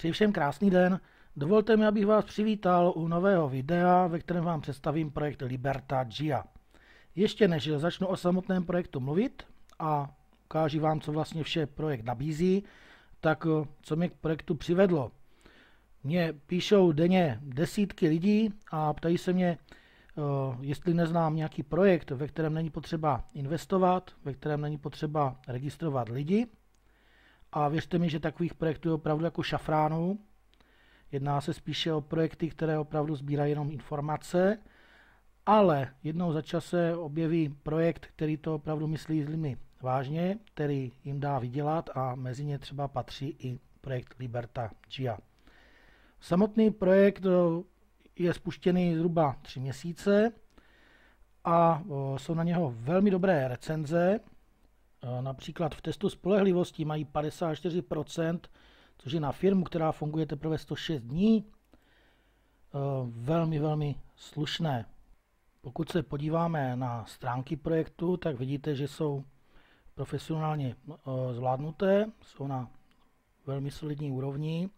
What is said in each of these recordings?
Přeji všem krásný den. Dovolte mi, abych vás přivítal u nového videa, ve kterém vám představím projekt Liberta Gia. Ještě než začnu o samotném projektu mluvit a ukážu vám, co vlastně vše projekt nabízí, tak co mě k projektu přivedlo. Mně píšou denně desítky lidí a ptají se mě, jestli neznám nějaký projekt, ve kterém není potřeba investovat, ve kterém není potřeba registrovat lidi. A věřte mi, že takových projektů je opravdu jako šafránů. Jedná se spíše o projekty, které opravdu sbírají jenom informace, ale jednou za čas se objeví projekt, který to opravdu myslí s lidmi vážně, který jim dá vydělat a mezi ně třeba patří i projekt Liberta Gia. Samotný projekt je spuštěný zhruba 3 měsíce a jsou na něho velmi dobré recenze. Například v testu spolehlivosti mají 54%, což je na firmu, která funguje teprve 106 dní, velmi slušné. Pokud se podíváme na stránky projektu, tak vidíte, že jsou profesionálně zvládnuté, jsou na velmi solidní úrovni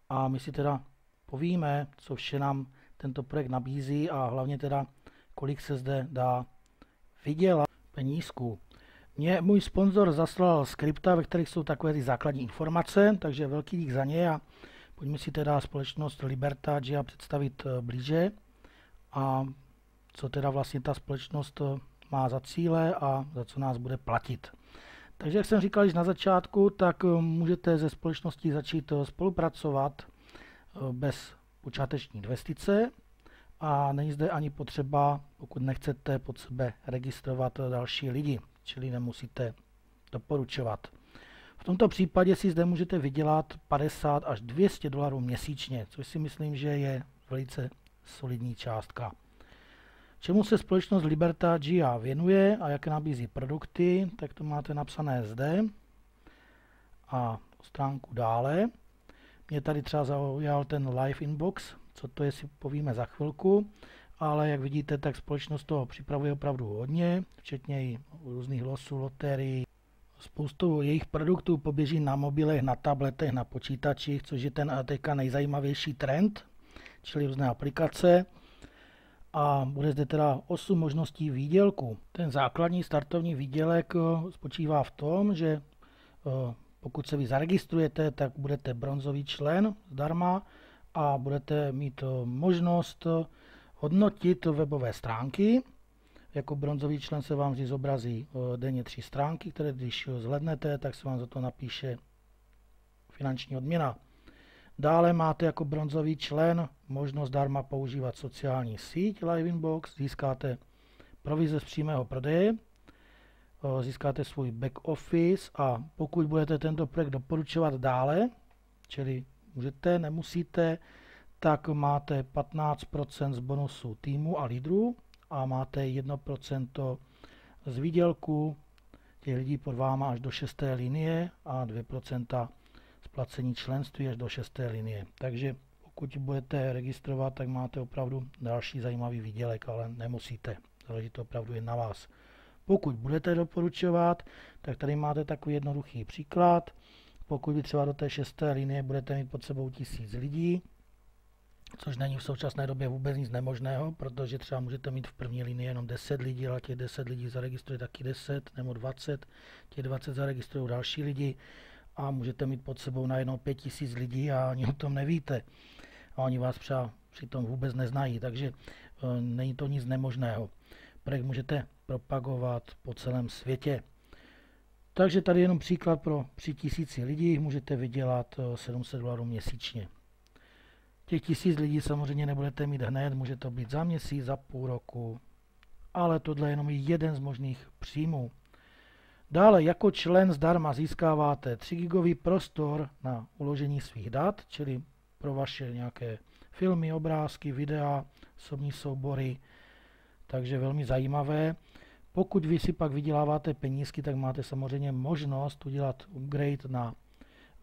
a my si teda povíme, co vše nám tento projekt nabízí a hlavně teda, kolik se zde dá vydělat penízků. Mně můj sponzor zaslal skripta, ve kterých jsou takové ty základní informace, takže velký dík za ně a pojďme si teda společnost Liberta Gia představit blíže a co teda vlastně ta společnost má za cíle a za co nás bude platit. Takže jak jsem říkal již na začátku, tak můžete ze společností začít spolupracovat bez počáteční investice a není zde ani potřeba, pokud nechcete pod sebe registrovat další lidi, čili nemusíte doporučovat. V tomto případě si zde můžete vydělat 50 až 200 dolarů měsíčně, což si myslím, že je velice solidní částka. Čemu se společnost Liberta Gia věnuje a jaké nabízí produkty, tak to máte napsané zde a stránku dále. Mě tady třeba zaujal ten Live Inbox, co to je, si povíme za chvilku, ale jak vidíte, tak společnost toho připravuje opravdu hodně, včetně i různých losů, lotérií. Spoustu jejich produktů poběží na mobilech, na tabletech, na počítačích, což je ten teďka nejzajímavější trend, čili různé aplikace. A bude zde teda 8 možností výdělku. Ten základní startovní výdělek spočívá v tom, že pokud se vy zaregistrujete, tak budete bronzový člen zdarma a budete mít možnost hodnotit webové stránky. Jako bronzový člen se vám vždy zobrazí denně 3 stránky, které když zhlédnete, tak se vám za to napíše finanční odměna. Dále máte jako bronzový člen možnost zdarma používat sociální síť Live Inbox, získáte provize z přímého prodeje, získáte svůj back office a pokud budete tento projekt doporučovat dále, čili můžete, nemusíte, tak máte 15% z bonusu týmu a lídrů a máte 1% z výdělku těch lidí pod váma až do 6. linie a 2% splacení členství až do 6. linie. Takže pokud budete registrovat, tak máte opravdu další zajímavý výdělek, ale nemusíte. Záleží to opravdu jen na vás. Pokud budete doporučovat, tak tady máte takový jednoduchý příklad. Pokud vy třeba do té 6. linie budete mít pod sebou 1000 lidí, což není v současné době vůbec nic nemožného, protože třeba můžete mít v první linii jenom 10 lidí, ale těch 10 lidí zaregistruje taky 10 nebo 20, těch 20 zaregistrují další lidi a můžete mít pod sebou najednou 5000 lidí a ani o tom nevíte. A oni vás třeba přitom vůbec neznají, takže není to nic nemožného. Projekt můžete propagovat po celém světě. Takže tady jenom příklad pro 3000 lidí můžete vydělat 700 dolarů měsíčně. Těch 1000 lidí samozřejmě nebudete mít hned, může to být za měsíc, za půl roku, ale tohle je jenom jeden z možných příjmů. Dále jako člen zdarma získáváte 3 gigový prostor na uložení svých dat, čili pro vaše nějaké filmy, obrázky, videa, osobní soubory, takže velmi zajímavé. Pokud vy si pak vyděláváte penízky, tak máte samozřejmě možnost udělat upgrade na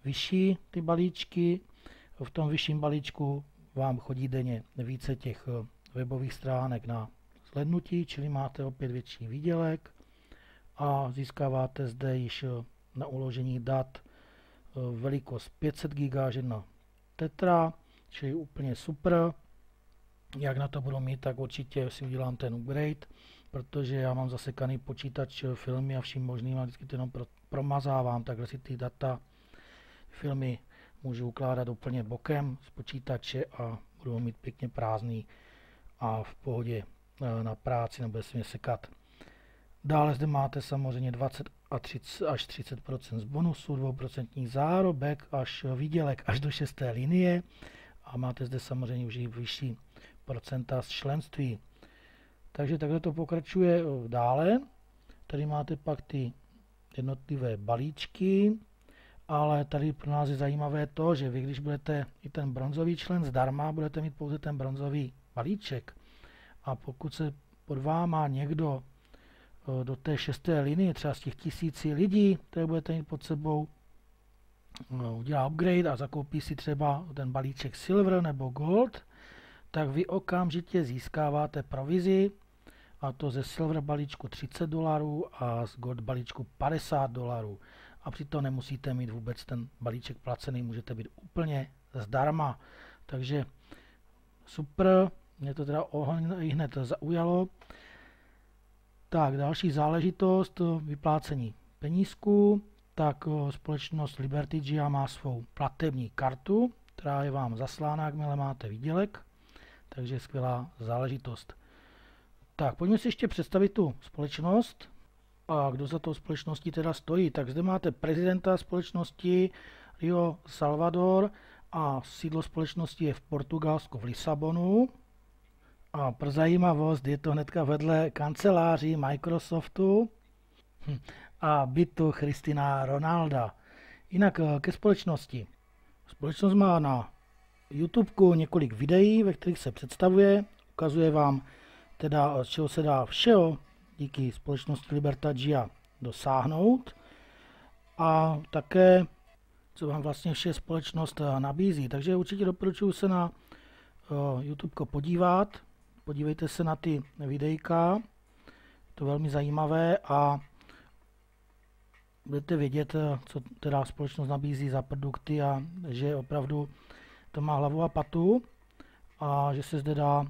vyšší ty balíčky. V tom vyšším balíčku vám chodí denně více těch webových stránek na zhlédnutí, čili máte opět větší výdělek a získáváte zde již na uložení dat velikost 500 GB až 1 Tetra, čili úplně super. Jak na to budu mít, tak určitě si udělám ten upgrade, protože já mám zasekaný počítač, filmy a vším možným a vždycky to jenom promazávám, takhle si ty data, filmy můžu ukládat úplně bokem z počítače a budu mít pěkně prázdný a v pohodě na práci, nebude se mě sekat. Dále zde máte samozřejmě 20 až 30% z bonusu, 2% zárobek, až výdělek až do 6. linie a máte zde samozřejmě už i vyšší procenta z členství. Takže takhle to pokračuje dále. Tady máte pak ty jednotlivé balíčky, ale tady pro nás je zajímavé to, že vy, když budete i ten bronzový člen zdarma, budete mít pouze ten bronzový balíček. A pokud se pod váma někdo do té 6. linie, třeba z těch 1000 lidí, které budete mít pod sebou, udělá upgrade a zakoupí si třeba ten balíček Silver nebo Gold, tak vy okamžitě získáváte provizi, a to ze Silver balíčku $30 a z Gold balíčku $50. A přitom nemusíte mít vůbec ten balíček placený, můžete být úplně zdarma. Takže super, mě to teda hned zaujalo. Tak, další záležitost, vyplácení penízků. Tak společnost Liberty má svou platební kartu, která je vám zaslána, jakmile máte výdělek. Takže skvělá záležitost. Tak, pojďme si ještě představit tu společnost a kdo za tou společností teda stojí. Tak zde máte prezidenta společnosti Rio Salvador a sídlo společnosti je v Portugalsku v Lisabonu. A pro zajímavost je to hnedka vedle kanceláří Microsoftu a bytu Cristiana Ronalda. Jinak ke společnosti. Společnost má na YouTubeku několik videí, ve kterých se představuje, ukazuje vám teda, z čeho se dá všeho díky společnosti Libertagia dosáhnout a také, co vám vlastně vše společnost nabízí. Takže určitě doporučuji se na YouTube podívat, podívejte se na ty videjka, je to velmi zajímavé a budete vědět, co teda společnost nabízí za produkty a že opravdu to má hlavu a patu a že se zde dá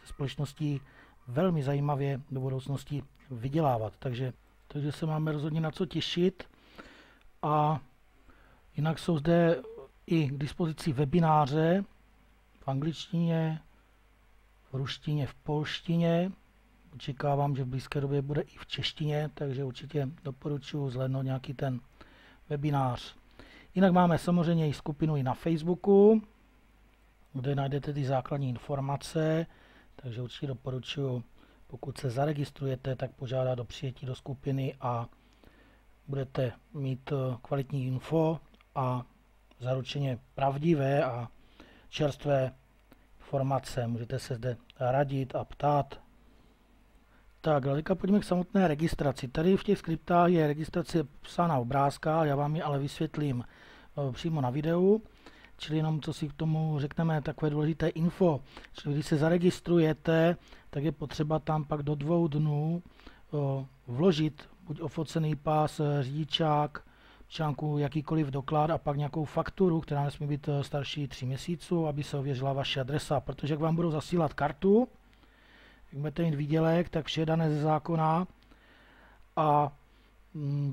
se společností velmi zajímavě do budoucnosti vydělávat. Takže se máme rozhodně na co těšit a jinak jsou zde i k dispozici webináře v angličtině, v ruštině, v polštině. Očekávám, že v blízké době bude i v češtině, takže určitě doporučuji zhlédnout nějaký ten webinář. Jinak máme samozřejmě i skupinu i na Facebooku, kde najdete ty základní informace, takže určitě doporučuji, pokud se zaregistrujete, tak požádat o přijetí do skupiny a budete mít kvalitní info a zaručeně pravdivé a čerstvé informace. Můžete se zde radit a ptát. Tak, teďka pojďme k samotné registraci. Tady v těch skriptách je registrace psána obrázka, já vám ji ale vysvětlím přímo na videu, čili jenom co si k tomu řekneme takové důležité info. Čili když se zaregistrujete, tak je potřeba tam pak do 2 dnů vložit buď ofocený pás, řidičák, občanku, jakýkoliv doklad a pak nějakou fakturu, která nesmí být starší 3 měsíců, aby se ověřila vaše adresa, protože jak vám budou zasílat kartu, jak budete mít výdělek, tak vše je dané ze zákona a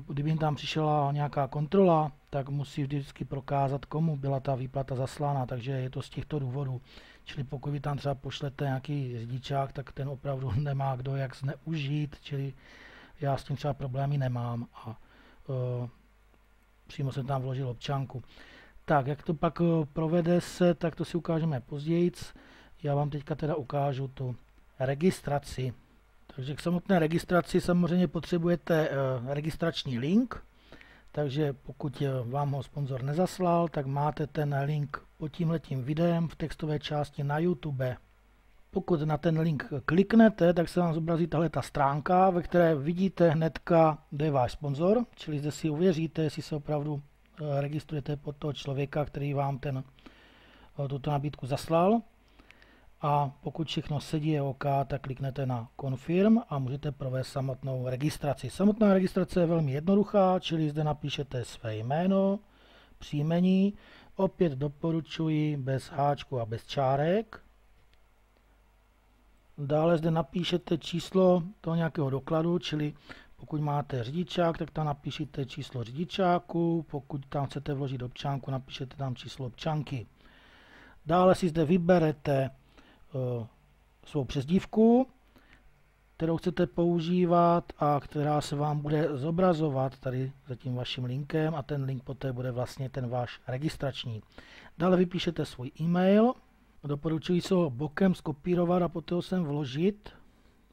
kdyby jim tam přišla nějaká kontrola, tak musí vždycky prokázat, komu byla ta výplata zaslána, takže je to z těchto důvodů. Čili pokud vy tam třeba pošlete nějaký řidičák, tak ten opravdu nemá kdo jak zneužít, čili já s tím třeba problémy nemám a přímo jsem tam vložil občanku. Tak, jak to pak provede se, tak to si ukážeme později. Já vám teďka teda ukážu tu registraci. Takže k samotné registraci samozřejmě potřebujete registrační link, takže pokud vám ho sponzor nezaslal, tak máte ten link pod tímhletím videem v textové části na YouTube. Pokud na ten link kliknete, tak se vám zobrazí tahleta stránka, ve které vidíte hnedka, kde je váš sponzor, čili zde si uvěříte, jestli se opravdu registrujete pod toho člověka, který vám tuto nabídku zaslal. A pokud všechno sedí je OK, tak kliknete na Confirm a můžete provést samotnou registraci. Samotná registrace je velmi jednoduchá, čili zde napíšete své jméno, příjmení, opět doporučuji bez háčku a bez čárek. Dále zde napíšete číslo toho nějakého dokladu, čili pokud máte řidičák, tak tam napíšete číslo řidičáku, pokud tam chcete vložit občanku, napíšete tam číslo občanky. Dále si zde vyberete svou přezdívku, kterou chcete používat a která se vám bude zobrazovat tady za tím vaším linkem a ten link poté bude vlastně ten váš registrační. Dále vypíšete svůj e-mail, doporučuji se ho bokem skopírovat a poté ho sem vložit,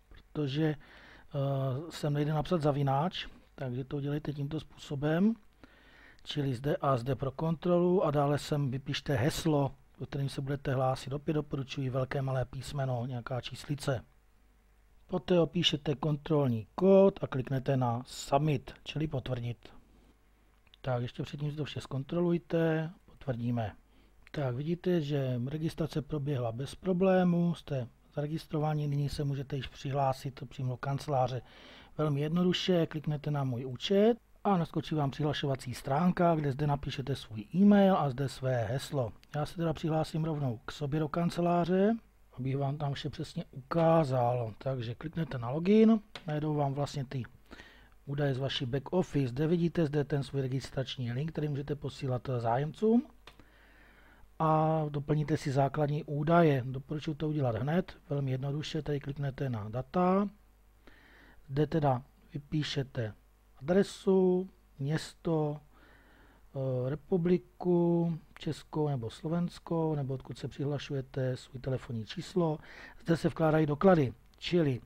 protože sem nejde napsat zavináč, takže to udělejte tímto způsobem, čili zde a zde pro kontrolu a dále sem vypište heslo, do kterým se budete hlásit. Opět doporučuji velké malé písmeno, nějaká číslice. Poté opíšete kontrolní kód a kliknete na Submit, čili potvrdit. Tak ještě předtím si to vše zkontrolujte, potvrdíme. Tak vidíte, že registrace proběhla bez problémů, jste zaregistrovaní, nyní se můžete již přihlásit přímo do kanceláře. Velmi jednoduše, kliknete na můj účet a naskočí vám přihlašovací stránka, kde zde napíšete svůj e-mail a zde své heslo. Já se teda přihlásím rovnou k sobě do kanceláře, abych vám tam vše přesně ukázal. Takže kliknete na login, najdou vám vlastně ty údaje z vaší back office. Zde vidíte zde ten svůj registrační link, který můžete posílat zájemcům. A doplníte si základní údaje. Doporučuji to udělat hned, velmi jednoduše. Tady kliknete na data. Zde teda vypíšete adresu, město, republiku, Českou nebo Slovenskou, nebo odkud se přihlašujete, svůj telefonní číslo. Zde se vkládají doklady, čili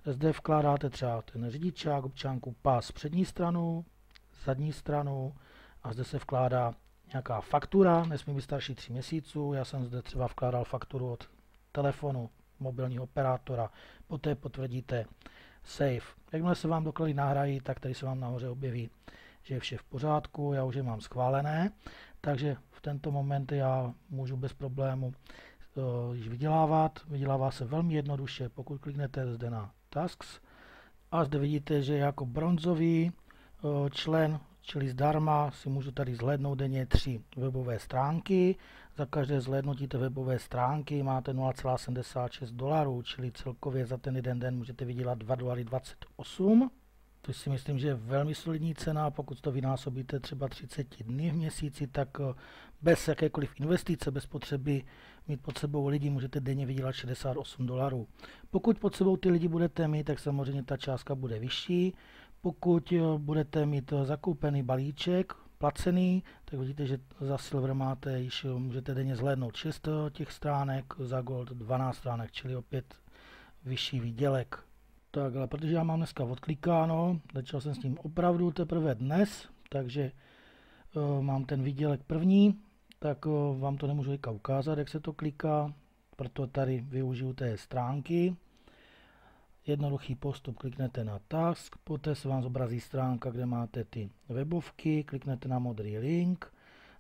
zde vkládáte třeba ten řidičák, občanku, pas přední stranu, zadní stranu a zde se vkládá nějaká faktura, nesmí být starší 3 měsíců. Já jsem zde třeba vkládal fakturu od telefonu mobilního operátora, poté potvrdíte Save. Jakmile se vám doklady nahrají, tak tady se vám nahoře objeví, že je vše v pořádku, já už je mám schválené, takže v tento moment já můžu bez problému již vydělávat. Vydělává se velmi jednoduše, pokud kliknete zde na Tasks a zde vidíte, že jako bronzový člen, čili zdarma, si můžu tady zhlédnout denně 3 webové stránky. Za každé zhlédnutí té webové stránky máte $0,76, čili celkově za ten jeden den můžete vydělat $2,28. To si myslím, že je velmi solidní cena. Pokud to vynásobíte třeba 30 dny v měsíci, tak bez jakékoliv investice, bez potřeby mít pod sebou lidi, můžete denně vydělat $68. Pokud pod sebou ty lidi budete mít, tak samozřejmě ta částka bude vyšší. Pokud budete mít zakoupený balíček, placený, tak vidíte, že za Silver máte již můžete denně zhlédnout 6 těch stránek, za Gold 12 stránek, čili opět vyšší výdělek. Tak, ale protože já mám dneska odklikáno, začal jsem s tím opravdu teprve dnes, takže mám ten výdělek první, tak vám to nemůžu ukázat, jak se to kliká, proto tady využiju té stránky. Jednoduchý postup, kliknete na Task, poté se vám zobrazí stránka, kde máte ty webovky, kliknete na modrý link,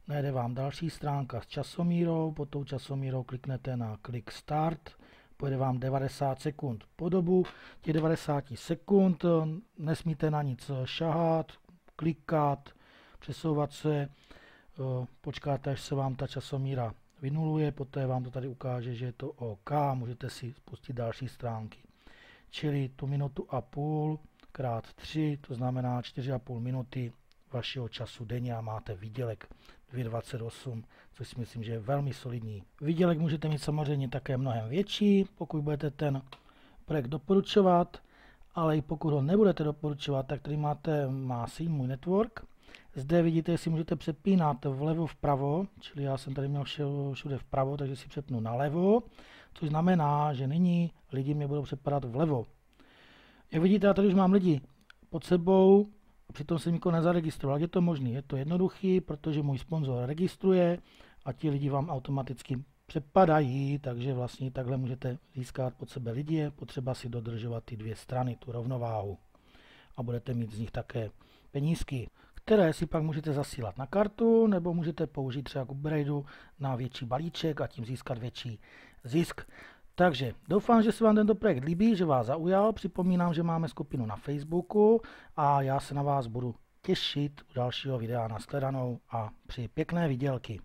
najde vám další stránka s časomírou, pod tou časomírou kliknete na Click Start, pojede vám 90 sekund. Po dobu těch 90 sekund nesmíte na nic šahat, klikat, přesouvat se, počkáte, až se vám ta časomíra vynuluje, poté vám to tady ukáže, že je to OK, můžete si spustit další stránky. Čili tu minutu a půl krát 3, to znamená 4,5 minuty vašeho času denně a máte výdělek 2,28, což si myslím, že je velmi solidní. Výdělek můžete mít samozřejmě také mnohem větší, pokud budete ten projekt doporučovat, ale i pokud ho nebudete doporučovat, tak tady máte můj network. Zde vidíte, jestli můžete přepínat vlevo vpravo, čili já jsem tady měl všude vpravo, takže si přepnu nalevo, což znamená, že nyní lidi mě budou přepadat vlevo. Jak vidíte, já tady už mám lidi pod sebou, a přitom jsem nikoho nezaregistroval. Jak je to možné? Je to jednoduchý, protože můj sponzor registruje a ti lidi vám automaticky přepadají, takže vlastně takhle můžete získat pod sebe lidi. Je potřeba si dodržovat ty dvě strany, tu rovnováhu. A budete mít z nich také penízky, které si pak můžete zasílat na kartu, nebo můžete použít třeba k upgradeu na větší balíček a tím získat větší zisk. Takže doufám, že se vám tento projekt líbí, že vás zaujal. Připomínám, že máme skupinu na Facebooku a já se na vás budu těšit u dalšího videa. Nashledanou a přeji pěkné výdělky.